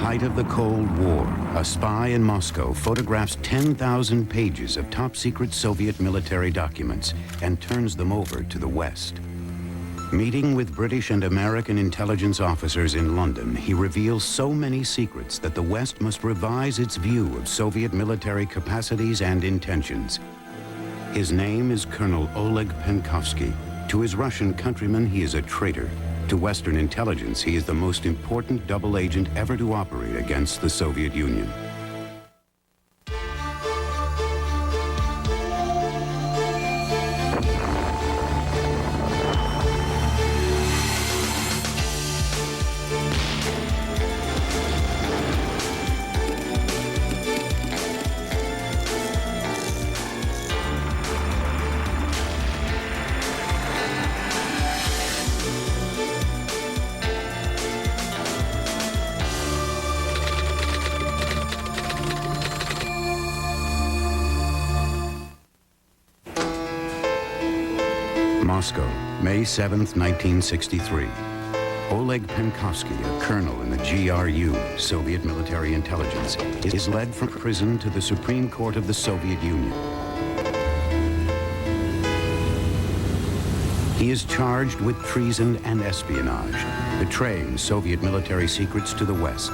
height of the Cold War, a spy in Moscow photographs 10,000 pages of top-secret Soviet military documents and turns them over to the West. Meeting with British and American intelligence officers in London, he reveals so many secrets that the West must revise its view of Soviet military capacities and intentions. His name is Colonel Oleg Penkovsky. To his Russian countrymen, he is a traitor. To Western intelligence, he is the most important double agent ever to operate against the Soviet Union. Moscow, May 7th, 1963. Oleg Penkovsky, a colonel in the GRU, Soviet military intelligence, is led from prison to the Supreme Court of the Soviet Union. He is charged with treason and espionage, betraying Soviet military secrets to the West.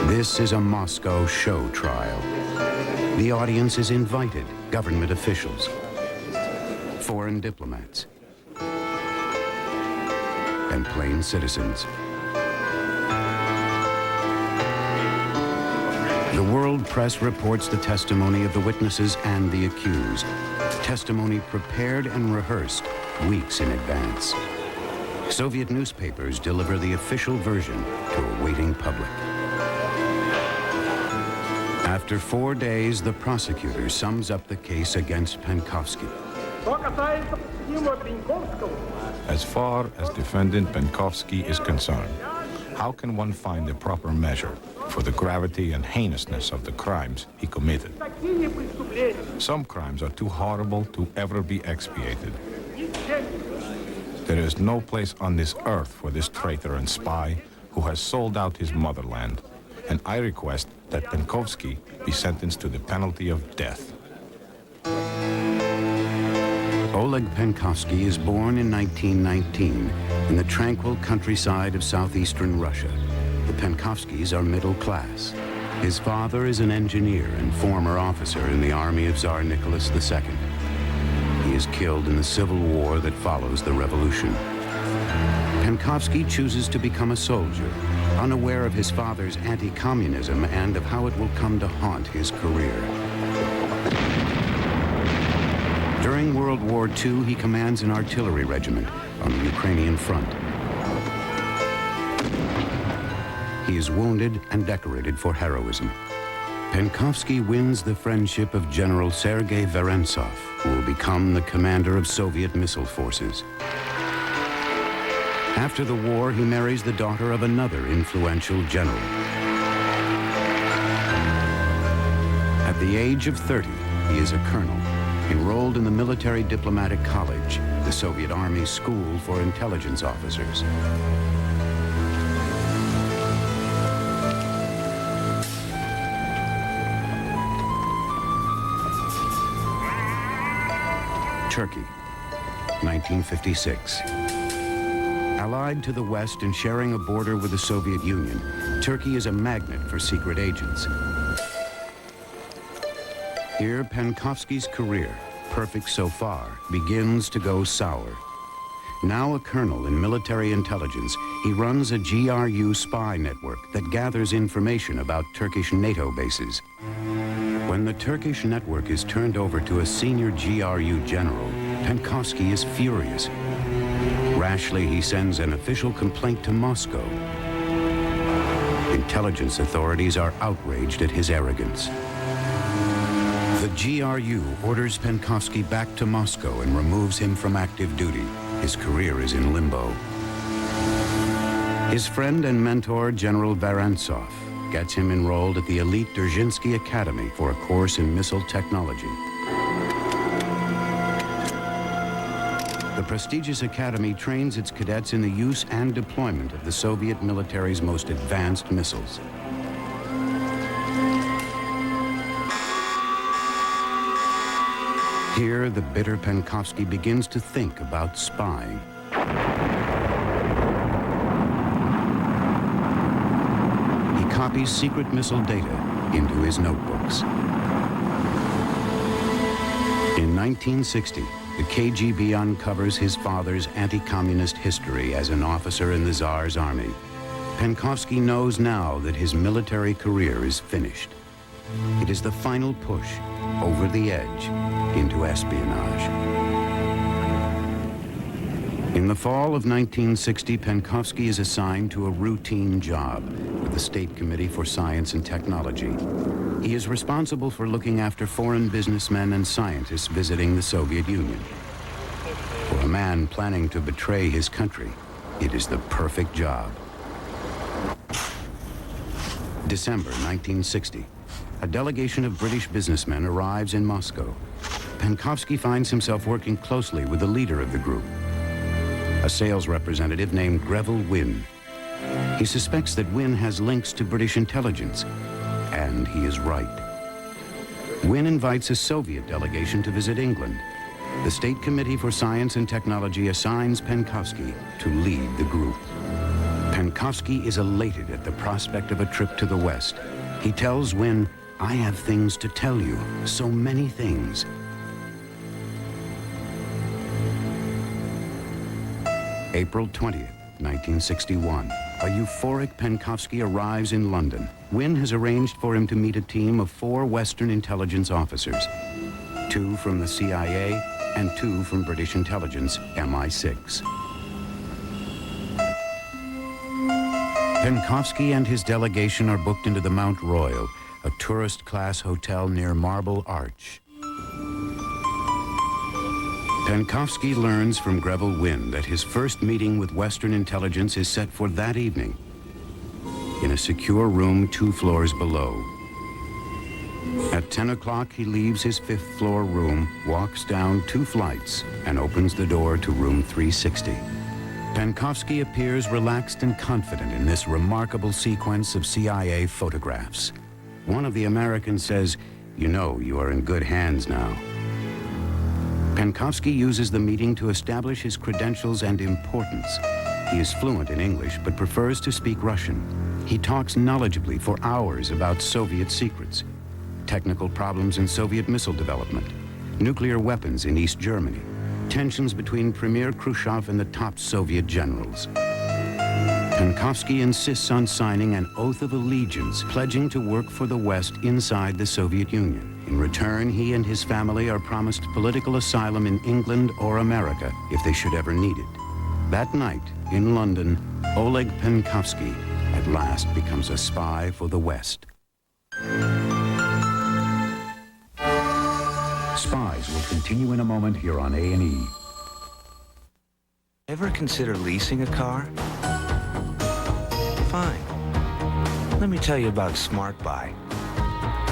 This is a Moscow show trial. The audience is invited, government officials, foreign diplomats, and plain citizens. The world press reports the testimony of the witnesses and the accused, testimony prepared and rehearsed weeks in advance. Soviet newspapers deliver the official version to a waiting public. After 4 days, the prosecutor sums up the case against Penkovsky. As far as defendant Penkovsky is concerned, how can one find the proper measure for the gravity and heinousness of the crimes he committed? Some crimes are too horrible to ever be expiated. There is no place on this earth for this traitor and spy who has sold out his motherland, and I request that Penkovsky be sentenced to the penalty of death. Oleg Penkovsky is born in 1919 in the tranquil countryside of southeastern Russia. The Penkovskys are middle class. His father is an engineer and former officer in the army of Tsar Nicholas II. He is killed in the civil war that follows the revolution. Penkovsky chooses to become a soldier, unaware of his father's anti-communism and of how it will come to haunt his career. During World War II, he commands an artillery regiment on the Ukrainian front. He is wounded and decorated for heroism. Penkovsky wins the friendship of General Sergei Vorontsov, who will become the commander of Soviet missile forces. After the war, he marries the daughter of another influential general. At the age of 30, he is a colonel, enrolled in the Military Diplomatic College, the Soviet Army's school for intelligence officers. Turkey, 1956. Allied to the West and sharing a border with the Soviet Union, Turkey is a magnet for secret agents. Here, Penkovsky's career, perfect so far, begins to go sour. Now a colonel in military intelligence, he runs a GRU spy network that gathers information about Turkish NATO bases. When the Turkish network is turned over to a senior GRU general, Penkovsky is furious. Rashly, he sends an official complaint to Moscow. Intelligence authorities are outraged at his arrogance. The GRU orders Penkovsky back to Moscow and removes him from active duty. His career is in limbo. His friend and mentor, General Vorontsov, gets him enrolled at the elite Dzerzhinsky Academy for a course in missile technology. The prestigious academy trains its cadets in the use and deployment of the Soviet military's most advanced missiles. Here, the bitter Penkovsky begins to think about spying. He copies secret missile data into his notebooks. In 1960, the KGB uncovers his father's anti-communist history as an officer in the Tsar's army. Penkovsky knows now that his military career is finished. It is the final push over the edge into espionage. In the fall of 1960, Penkovsky is assigned to a routine job with the State Committee for Science and Technology. He is responsible for looking after foreign businessmen and scientists visiting the Soviet Union. For a man planning to betray his country, it is the perfect job. December 1960. A delegation of British businessmen arrives in Moscow. Penkovsky finds himself working closely with the leader of the group, a sales representative named Greville Wynne. He suspects that Wynne has links to British intelligence, and he is right. Wynne invites a Soviet delegation to visit England. The State Committee for Science and Technology assigns Penkovsky to lead the group. Penkovsky is elated at the prospect of a trip to the West. He tells Wynne, "I have things to tell you, so many things." April 20th, 1961. A euphoric Penkovsky arrives in London. Wynne has arranged for him to meet a team of 4 Western intelligence officers, 2 from the CIA and 2 from British intelligence, MI6. Penkovsky and his delegation are booked into the Mount Royal, a tourist-class hotel near Marble Arch. Penkovsky learns from Greville Wynne that his first meeting with Western intelligence is set for that evening, in a secure room 2 floors below. At 10 o'clock, he leaves his 5th-floor room, walks down 2 flights, and opens the door to room 360. Penkovsky appears relaxed and confident in this remarkable sequence of CIA photographs. One of the Americans says, "You know, you are in good hands now." Penkovsky uses the meeting to establish his credentials and importance. He is fluent in English, but prefers to speak Russian. He talks knowledgeably for hours about Soviet secrets, technical problems in Soviet missile development, nuclear weapons in East Germany, tensions between Premier Khrushchev and the top Soviet generals. Penkovsky insists on signing an oath of allegiance, pledging to work for the West inside the Soviet Union. In return, he and his family are promised political asylum in England or America if they should ever need it. That night, in London, Oleg Penkovsky at last becomes a spy for the West. Spies will continue in a moment here on A&E. Ever consider leasing a car? Fine. Let me tell you about Smart Buy.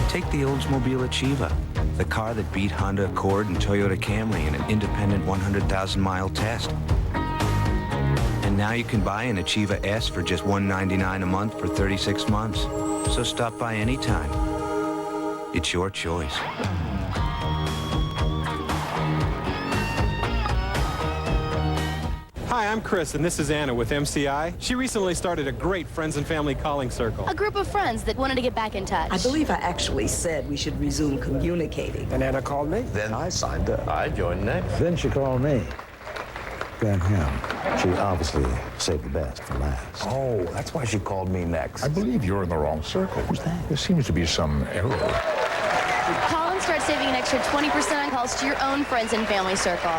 Take the Oldsmobile Achieva, the car that beat Honda Accord and Toyota Camry in an independent 100,000-mile test. And now you can buy an Achieva S for just $199 a month for 36 months. So stop by anytime. It's your choice. Hi, I'm Chris, and this is Anna with MCI. She recently started a great friends and family calling circle. A group of friends that wanted to get back in touch. I believe I actually said we should resume communicating. And Anna called me. Then I signed up. I joined next. Then she called me. Then him. She obviously saved the best for last. Oh, that's why she called me next. I believe you're in the wrong circle. Who's that? There seems to be some error. Call and start saving an extra 20% on calls to your own friends and family circle.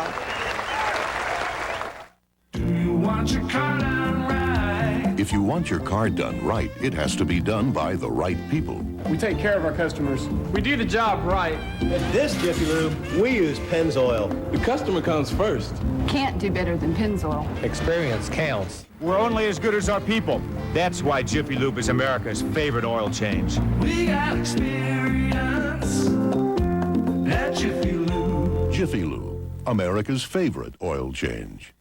If you want your car done right, it has to be done by the right people. We take care of our customers. We do the job right. At this Jiffy Lube, we use Pennzoil. The customer comes first. Can't do better than Pennzoil. Experience counts. We're only as good as our people. That's why Jiffy Lube is America's favorite oil change. We got experience at Jiffy Lube. Jiffy Lube, America's favorite oil change.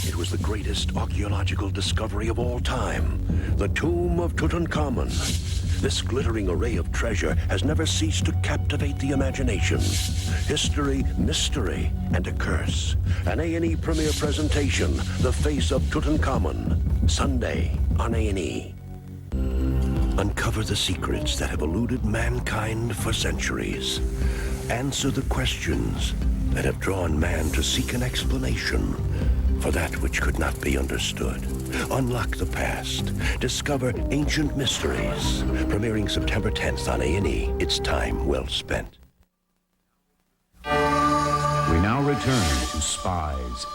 It was the greatest archaeological discovery of all time, the tomb of Tutankhamun. This glittering array of treasure has never ceased to captivate the imagination. History, mystery, and a curse. An A&E premiere presentation, The Face of Tutankhamun, Sunday on A&E. Uncover the secrets that have eluded mankind for centuries. Answer the questions that have drawn man to seek an explanation for that which could not be understood. Unlock the past. Discover ancient mysteries. Premiering September 10th on A&E. It's time well spent. We now return to Spies.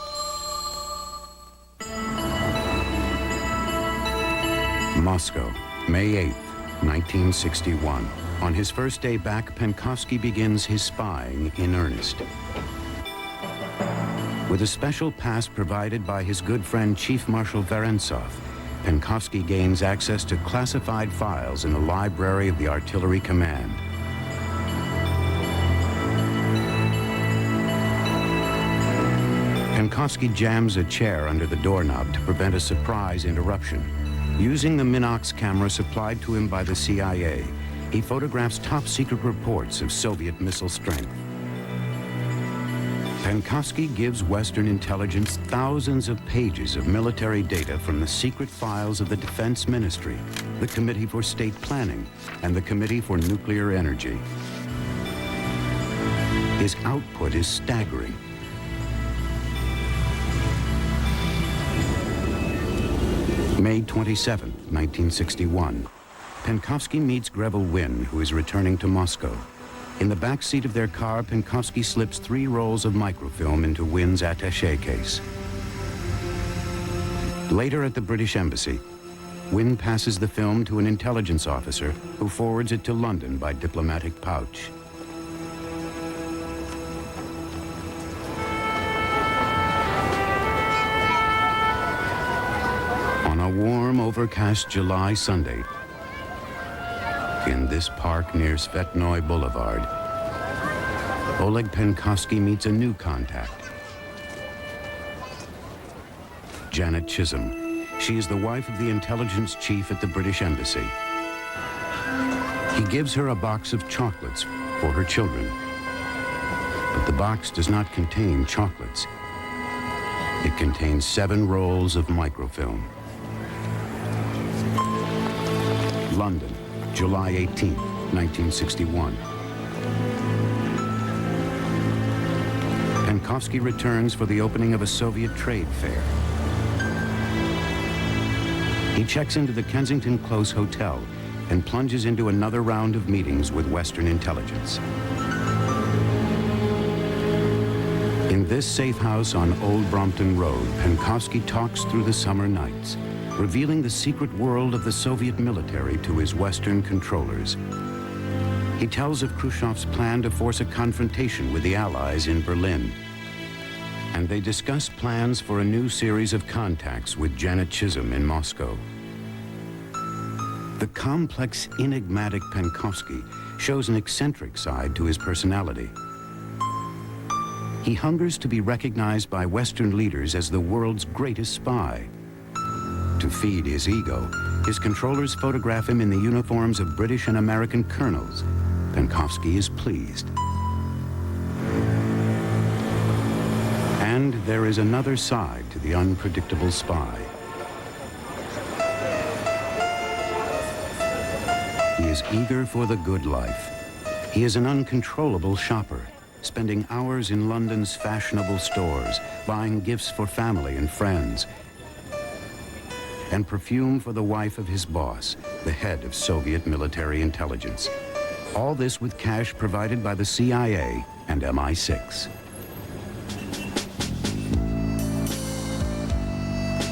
Moscow, May 8th, 1961. On his first day back, Penkovsky begins his spying in earnest. With a special pass provided by his good friend Chief Marshal Vorontsov, Penkovsky gains access to classified files in the library of the Artillery Command. Penkovsky jams a chair under the doorknob to prevent a surprise interruption. Using the Minox camera supplied to him by the CIA, he photographs top-secret reports of Soviet missile strength. Penkovsky gives Western intelligence thousands of pages of military data from the secret files of the Defense Ministry, the Committee for State Planning, and the Committee for Nuclear Energy. His output is staggering. May 27, 1961. Penkovsky meets Greville Wynne, who is returning to Moscow. In the back seat of their car, Penkovsky slips 3 rolls of microfilm into Wynne's attaché case. Later at the British Embassy, Wynne passes the film to an intelligence officer who forwards it to London by diplomatic pouch. On a warm, overcast July Sunday, in this park near Svetnoy Boulevard, Oleg Penkovsky meets a new contact, Janet Chisholm. She is the wife of the intelligence chief at the British Embassy. He gives her a box of chocolates for her children, but the box does not contain chocolates. It contains 7 rolls of microfilm. London, July 18, 1961. Penkovsky returns for the opening of a Soviet trade fair. He checks into the Kensington Close Hotel and plunges into another round of meetings with Western intelligence. In this safe house on Old Brompton Road, Penkovsky talks through the summer nights, revealing the secret world of the Soviet military to his Western controllers. He tells of Khrushchev's plan to force a confrontation with the Allies in Berlin. And they discuss plans for a new series of contacts with Janet Chisholm in Moscow. The complex, enigmatic Penkovsky shows an eccentric side to his personality. He hungers to be recognized by Western leaders as the world's greatest spy. To feed his ego, his controllers photograph him in the uniforms of British and American colonels. Penkovsky is pleased. And there is another side to the unpredictable spy. He is eager for the good life. He is an uncontrollable shopper, spending hours in London's fashionable stores, buying gifts for family and friends, and perfume for the wife of his boss, the head of Soviet military intelligence. All this with cash provided by the CIA and MI6.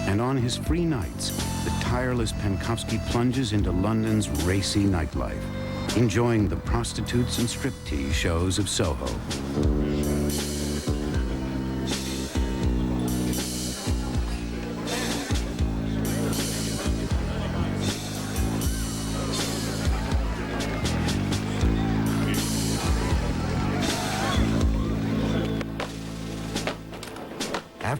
And on his free nights, the tireless Penkovsky plunges into London's racy nightlife, enjoying the prostitutes and striptease shows of Soho.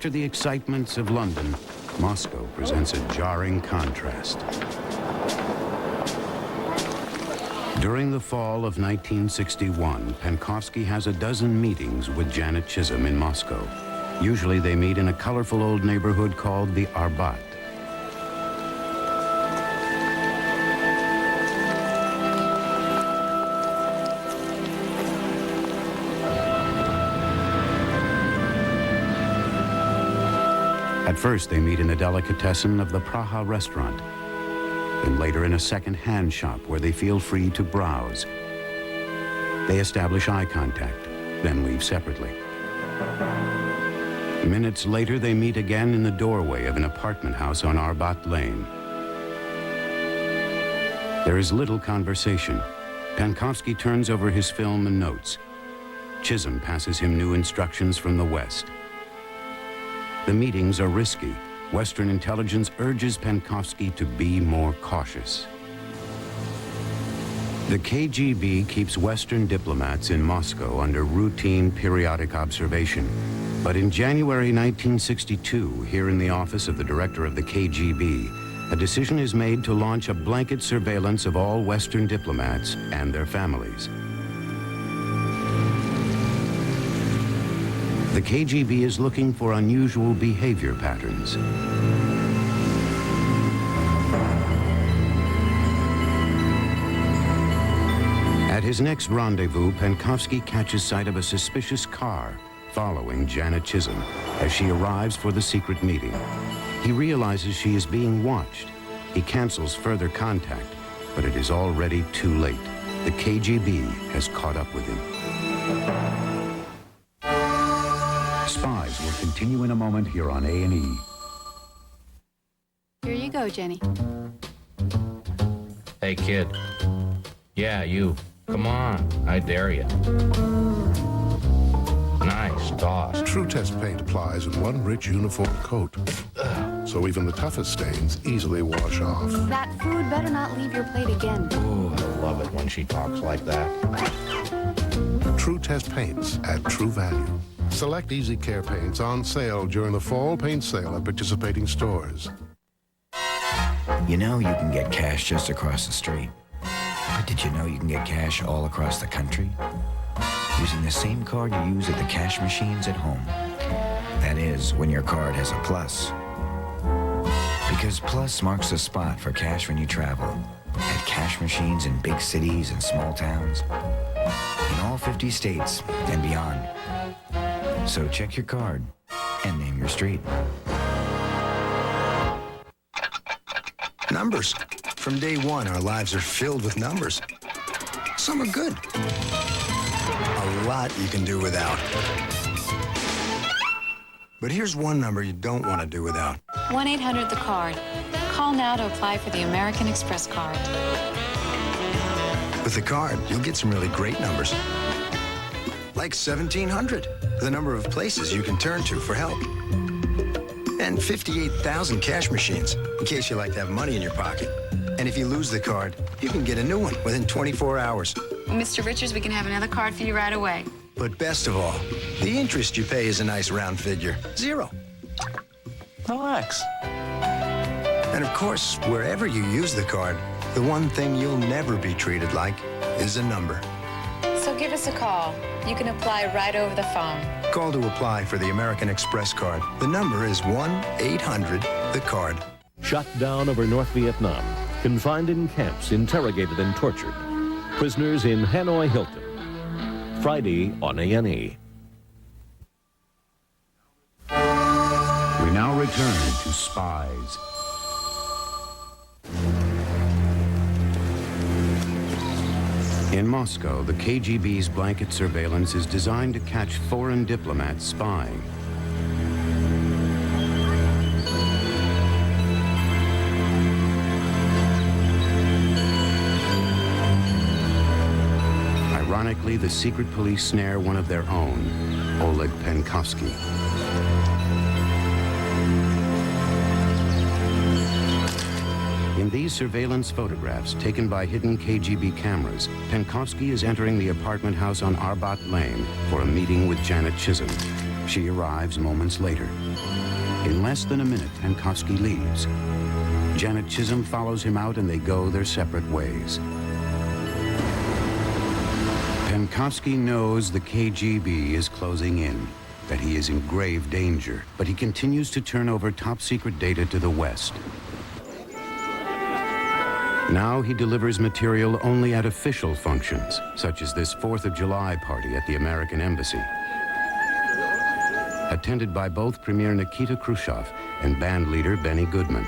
After the excitements of London, Moscow presents a jarring contrast. During the fall of 1961, Penkovsky has a dozen meetings with Janet Chisholm in Moscow. Usually they meet in a colorful old neighborhood called the Arbat. At first, they meet in the delicatessen of the Praha restaurant, and later in a second-hand shop where they feel free to browse. They establish eye contact, then leave separately. Minutes later, they meet again in the doorway of an apartment house on Arbat Lane. There is little conversation. Penkovsky turns over his film and notes. Chisholm passes him new instructions from the West. The meetings are risky. Western intelligence urges Penkovsky to be more cautious. The KGB keeps Western diplomats in Moscow under routine periodic observation. But in January 1962, here in the office of the director of the KGB, a decision is made to launch a blanket surveillance of all Western diplomats and their families. The KGB is looking for unusual behavior patterns. At his next rendezvous, Penkovsky catches sight of a suspicious car following Janet Chisholm as she arrives for the secret meeting. He realizes she is being watched. He cancels further contact, but it is already too late. The KGB has caught up with him. Spies will continue in a moment here on A&E. Here you go, Jenny. Hey, kid. Yeah, you. Come on, I dare you. Nice toss. True Test paint applies in one rich uniform coat, so even the toughest stains easily wash off. That food better not leave your plate again. Ooh, I love it when she talks like that. True Test paints at true value. Select Easy Care paints on sale during the fall paint sale at participating stores. You know you can get cash just across the street. But did you know you can get cash all across the country? Using the same card you use at the cash machines at home. That is, when your card has a plus. Because plus marks the spot for cash when you travel. At cash machines in big cities and small towns. In all 50 states and beyond. So check your card and name your street. Numbers. From day one, our lives are filled with numbers. Some are good. A lot you can do without. But here's one number you don't want to do without. 1-800-THE-CARD. Call now to apply for the American Express card. With the card, you'll get some really great numbers. Like 1,700, the number of places you can turn to for help. And 58,000 cash machines, in case you like to have money in your pocket. And if you lose the card, you can get a new one within 24 hours. Mr. Richards, we can have another card for you right away. But best of all, the interest you pay is a nice round figure. 0. Relax. And of course, wherever you use the card, the one thing you'll never be treated like is a number. So give us a call. You can apply right over the phone. Call to apply for the American Express card. The number is 1-800-THE-CARD. Shot down over North Vietnam. Confined in camps, interrogated and tortured. Prisoners in Hanoi Hilton. Friday on A&E. We now return to Spies. In Moscow, the KGB's blanket surveillance is designed to catch foreign diplomats spying. Ironically, the secret police snare one of their own, Oleg Penkovsky. In these surveillance photographs taken by hidden KGB cameras, Penkovsky is entering the apartment house on Arbat Lane for a meeting with Janet Chisholm. She arrives moments later. In less than a minute, Penkovsky leaves. Janet Chisholm follows him out and they go their separate ways. Penkovsky knows the KGB is closing in, that he is in grave danger, but he continues to turn over top-secret data to the West. Now he delivers material only at official functions, such as this 4th of July party at the American Embassy, attended by both Premier Nikita Khrushchev and band leader Benny Goodman.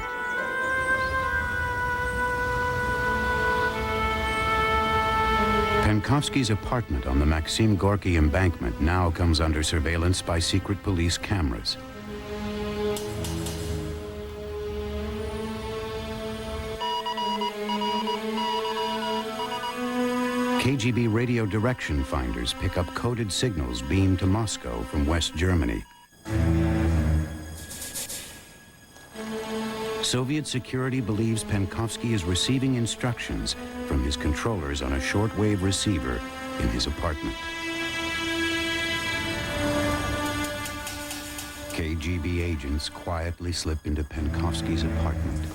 Penkovsky's apartment on the Maxim Gorky embankment now comes under surveillance by secret police cameras. KGB radio direction finders pick up coded signals beamed to Moscow from West Germany. Soviet security believes Penkovsky is receiving instructions from his controllers on a shortwave receiver in his apartment. KGB agents quietly slip into Penkovsky's apartment.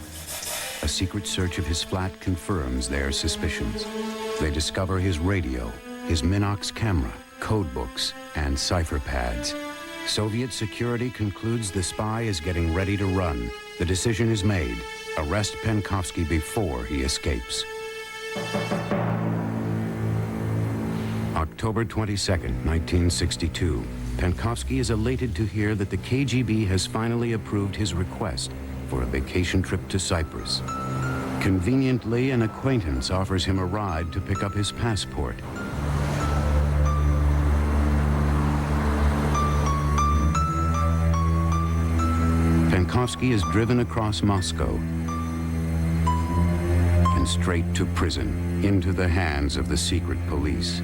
A secret search of his flat confirms their suspicions. They discover his radio, his Minox camera, code books, and cipher pads. Soviet security concludes the spy is getting ready to run. The decision is made. Arrest Penkovsky before he escapes. October 22nd, 1962. Penkovsky is elated to hear that the KGB has finally approved his request for a vacation trip to Cyprus. Conveniently, an acquaintance offers him a ride to pick up his passport. Penkovsky is driven across Moscow and straight to prison, into the hands of the secret police.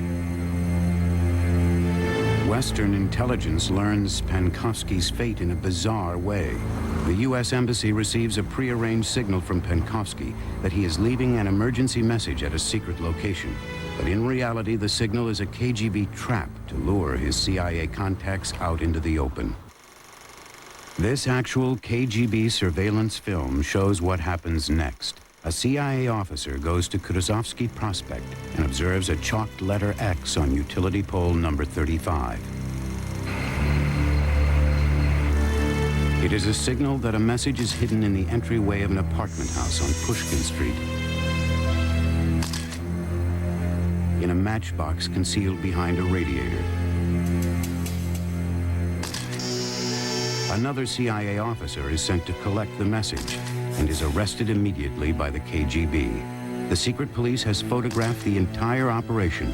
Western intelligence learns Penkovsky's fate in a bizarre way. The U.S. Embassy receives a prearranged signal from Penkovsky that he is leaving an emergency message at a secret location. But in reality, the signal is a KGB trap to lure his CIA contacts out into the open. This actual KGB surveillance film shows what happens next. A CIA officer goes to Kutuzovsky Prospect and observes a chalked letter X on utility pole number 35. It is a signal that a message is hidden in the entryway of an apartment house on Pushkin Street, in a matchbox concealed behind a radiator. Another CIA officer is sent to collect the message and is arrested immediately by the KGB. The secret police has photographed the entire operation.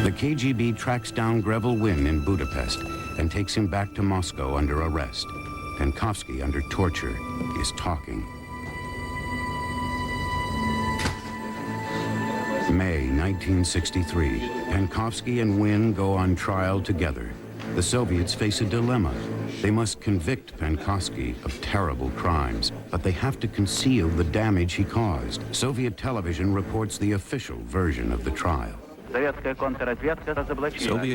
The KGB tracks down Greville Wynn in Budapest and takes him back to Moscow under arrest. Penkovsky, under torture, is talking. May 1963. Penkovsky and Wynn go on trial together. The Soviets face a dilemma. They must convict Penkovsky of terrible crimes, but they have to conceal the damage he caused. Soviet television reports the official version of the trial. Soviet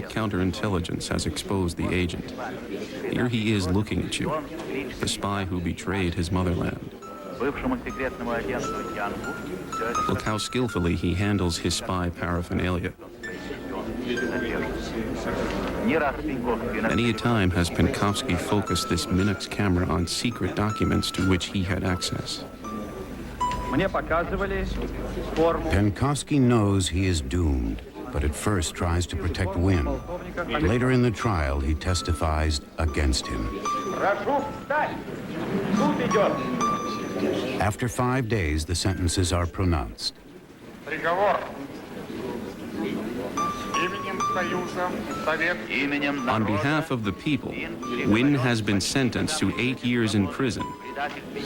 counterintelligence has exposed the agent. Here he is looking at you, the spy who betrayed his motherland. Look how skillfully he handles his spy paraphernalia. Many a time has Penkovsky focused this Minox camera on secret documents to which he had access. Penkovsky knows he is doomed, but at first tries to protect Wynn. Later in the trial, he testifies against him. After 5 days, the sentences are pronounced. On behalf of the people, Wynn has been sentenced to 8 years in prison.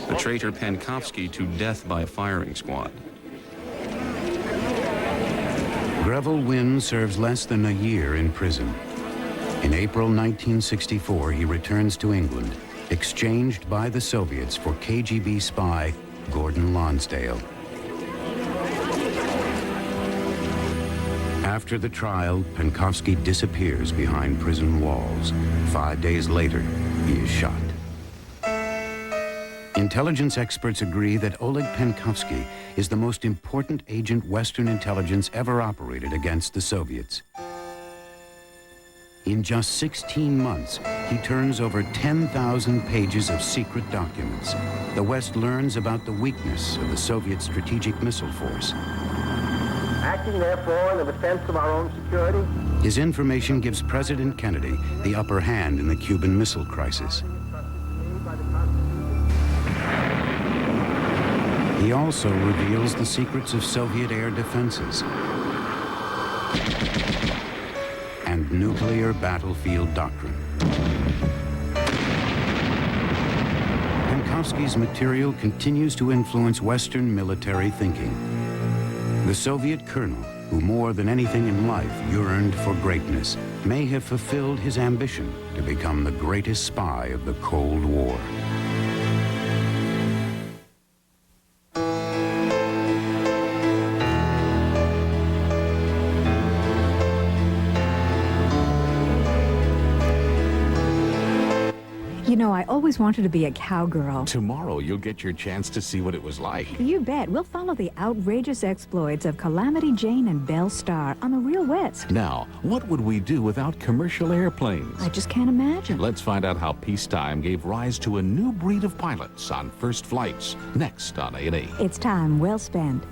The traitor Penkovsky to death by firing squad. Greville Wynn serves less than a year in prison. In April 1964, he returns to England, exchanged by the Soviets for KGB spy Gordon Lonsdale. After the trial, Penkovsky disappears behind prison walls. 5 days later, he is shot. Intelligence experts agree that Oleg Penkovsky is the most important agent Western intelligence ever operated against the Soviets. In just 16 months, he turns over 10,000 pages of secret documents. The West learns about the weakness of the Soviet strategic missile force. Acting, therefore, in the defense of our own security. His information gives President Kennedy the upper hand in the Cuban Missile Crisis. He also reveals the secrets of Soviet air defenses and nuclear battlefield doctrine. Penkovsky's material continues to influence Western military thinking. The Soviet colonel, who more than anything in life yearned for greatness, may have fulfilled his ambition to become the greatest spy of the Cold War. You know, I always wanted to be a cowgirl. Tomorrow you'll get your chance to see what it was like. You bet. We'll follow the outrageous exploits of Calamity Jane and Belle Starr on the Real West. Now, what would we do without commercial airplanes? I just can't imagine. Let's find out how peacetime gave rise to a new breed of pilots on first flights, next on A&E. It's time well spent.